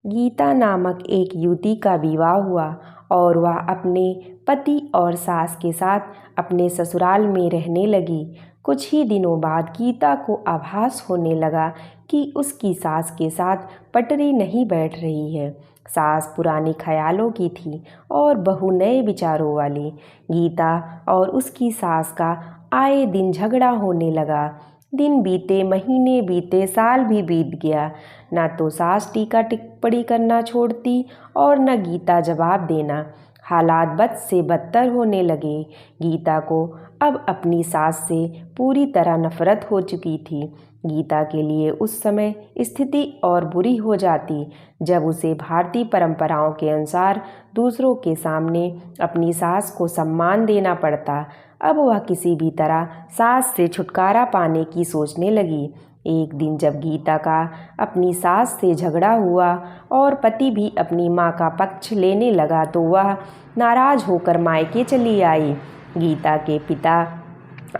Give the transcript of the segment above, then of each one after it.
गीता नामक एक युवती का विवाह हुआ और वह अपने पति और सास के साथ अपने ससुराल में रहने लगी। कुछ ही दिनों बाद गीता को आभास होने लगा कि उसकी सास के साथ पटरी नहीं बैठ रही है। सास पुराने ख्यालों की थी और बहू नए विचारों वाली। गीता और उसकी सास का आए दिन झगड़ा होने लगा। दिन बीते, महीने बीते, साल भी बीत गया। ना तो सास टीका टिप्पणी करना छोड़ती और न गीता जवाब देना। हालात बद से बदतर होने लगे। गीता को अब अपनी सास से पूरी तरह नफरत हो चुकी थी। गीता के लिए उस समय स्थिति और बुरी हो जाती जब उसे भारतीय परंपराओं के अनुसार दूसरों के सामने अपनी सास को सम्मान देना पड़ता। अब वह किसी भी तरह सास से छुटकारा पाने की सोचने लगी। एक दिन जब गीता का अपनी सास से झगड़ा हुआ और पति भी अपनी मां का पक्ष लेने लगा तो वह नाराज होकर मायके चली आई। गीता के पिता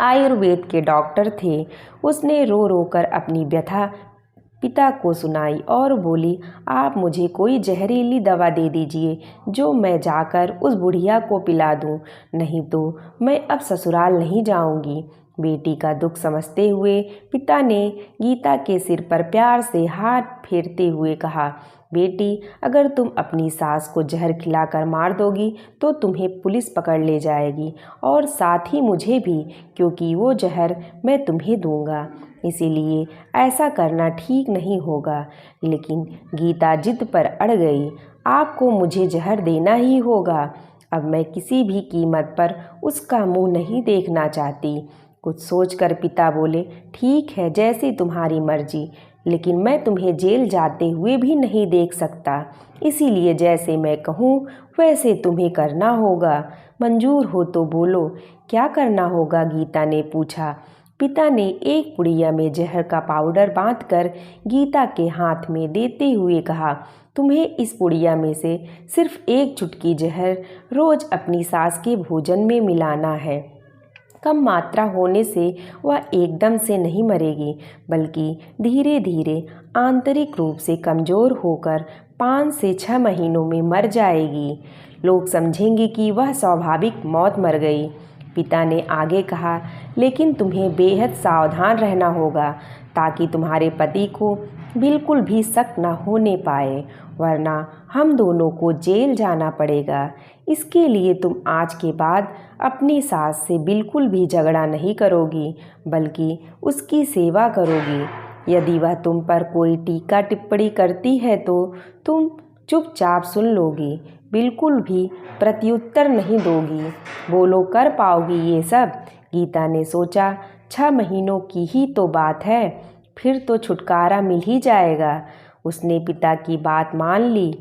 आयुर्वेद के डॉक्टर थे। उसने रो रो कर अपनी व्यथा पिता को सुनाई और बोली, आप मुझे कोई जहरीली दवा दे दीजिए जो मैं जाकर उस बुढ़िया को पिला दूं, नहीं तो मैं अब ससुराल नहीं जाऊंगी। बेटी का दुख समझते हुए पिता ने गीता के सिर पर प्यार से हाथ फेरते हुए कहा, बेटी, अगर तुम अपनी सास को जहर खिलाकर मार दोगी तो तुम्हें पुलिस पकड़ ले जाएगी और साथ ही मुझे भी, क्योंकि वो जहर मैं तुम्हें दूंगा। इसीलिए ऐसा करना ठीक नहीं होगा। लेकिन गीता जिद पर अड़ गई। आपको मुझे जहर देना ही होगा। अब मैं किसी भी कीमत पर उसका मुंह नहीं देखना चाहती। कुछ सोचकर पिता बोले, ठीक है, जैसी तुम्हारी मर्जी, लेकिन मैं तुम्हें जेल जाते हुए भी नहीं देख सकता। इसीलिए जैसे मैं कहूँ वैसे तुम्हें करना होगा। मंजूर हो तो बोलो, क्या करना होगा? गीता ने पूछा। पिता ने एक पुड़िया में जहर का पाउडर बांधकर गीता के हाथ में देते हुए कहा, तुम्हें इस पुड़िया में से सिर्फ एक चुटकी जहर रोज अपनी सास के भोजन में मिलाना है। कम मात्रा होने से वह एकदम से नहीं मरेगी, बल्कि धीरे धीरे आंतरिक रूप से कमज़ोर होकर 5 से 6 महीनों में मर जाएगी। लोग समझेंगे कि वह स्वाभाविक मौत मर गई। पिता ने आगे कहा, लेकिन तुम्हें बेहद सावधान रहना होगा ताकि तुम्हारे पति को बिल्कुल भी शक न होने पाए, वरना हम दोनों को जेल जाना पड़ेगा। इसके लिए तुम आज के बाद अपनी सास से बिल्कुल भी झगड़ा नहीं करोगी, बल्कि उसकी सेवा करोगी। यदि वह तुम पर कोई टीका टिप्पणी करती है तो तुम चुपचाप सुन लोगी, बिल्कुल भी प्रत्युत्तर नहीं दोगी। बोलो, कर पाओगी ये सब? गीता ने सोचा, 6 महीनों की ही तो बात है, फिर तो छुटकारा मिल ही जाएगा। उसने पिता की बात मान ली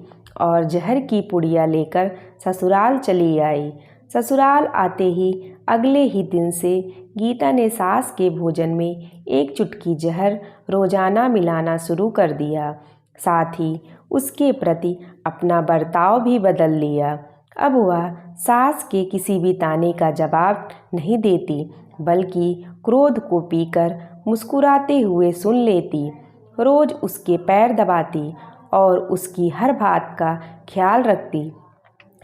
और जहर की पुड़िया लेकर ससुराल चली आई। ससुराल आते ही अगले ही दिन से गीता ने सास के भोजन में एक चुटकी जहर रोजाना मिलाना शुरू कर दिया। साथ ही उसके प्रति अपना बर्ताव भी बदल लिया। अब वह सास के किसी भी ताने का जवाब नहीं देती, बल्कि क्रोध को पीकर मुस्कुराते हुए सुन लेती। रोज उसके पैर दबाती और उसकी हर बात का ख्याल रखती।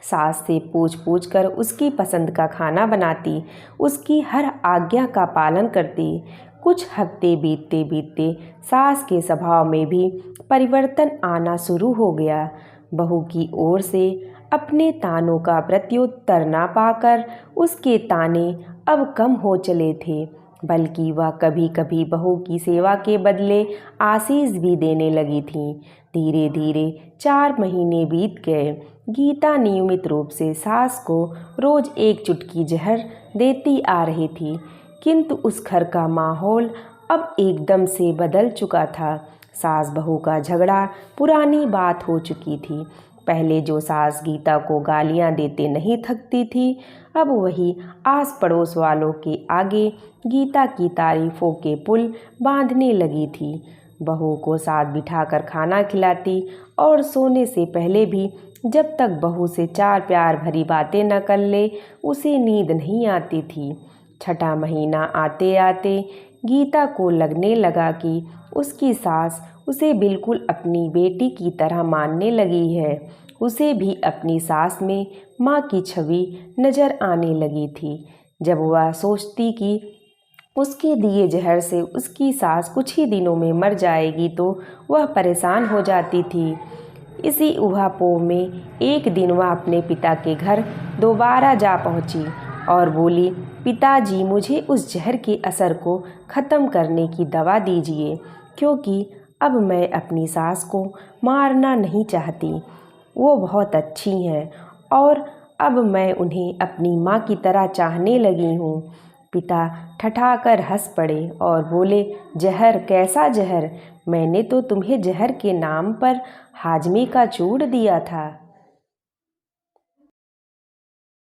सास से पूछ पूछ कर उसकी पसंद का खाना बनाती, उसकी हर आज्ञा का पालन करती। कुछ हफ्ते बीतते बीतते सास के स्वभाव में भी परिवर्तन आना शुरू हो गया। बहू की ओर से अपने तानों का प्रत्युत्तर ना पाकर उसके ताने अब कम हो चले थे, बल्कि वह कभी कभी बहू की सेवा के बदले आशीष भी देने लगी थी। धीरे धीरे 4 महीने बीत गए। गीता नियमित रूप से सास को रोज एक चुटकी जहर देती आ रही थी, किंतु उस घर का माहौल अब एकदम से बदल चुका था। सास बहू का झगड़ा पुरानी बात हो चुकी थी। पहले जो सास गीता को गालियां देते नहीं थकती थी, अब वही आस पड़ोस वालों के आगे गीता की तारीफों के पुल बांधने लगी थी। बहू को साथ बिठाकर खाना खिलाती और सोने से पहले भी जब तक बहू से 4 प्यार भरी बातें न कर ले, उसे नींद नहीं आती थी। 6ठा महीना आते आते गीता को लगने लगा कि उसकी सास उसे बिल्कुल अपनी बेटी की तरह मानने लगी है। उसे भी अपनी सास में माँ की छवि नजर आने लगी थी। जब वह सोचती कि उसके दिए जहर से उसकी सास कुछ ही दिनों में मर जाएगी तो वह परेशान हो जाती थी। इसी ऊहापोह में एक दिन वह अपने पिता के घर दोबारा जा पहुंची और बोली, पिताजी, मुझे उस जहर के असर को ख़त्म करने की दवा दीजिए, क्योंकि अब मैं अपनी सास को मारना नहीं चाहती। वो बहुत अच्छी हैं और अब मैं उन्हें अपनी माँ की तरह चाहने लगी हूँ। पिता ठठाकर हंस पड़े और बोले, जहर? कैसा जहर? मैंने तो तुम्हें जहर के नाम पर हाजमे का चूर दिया था।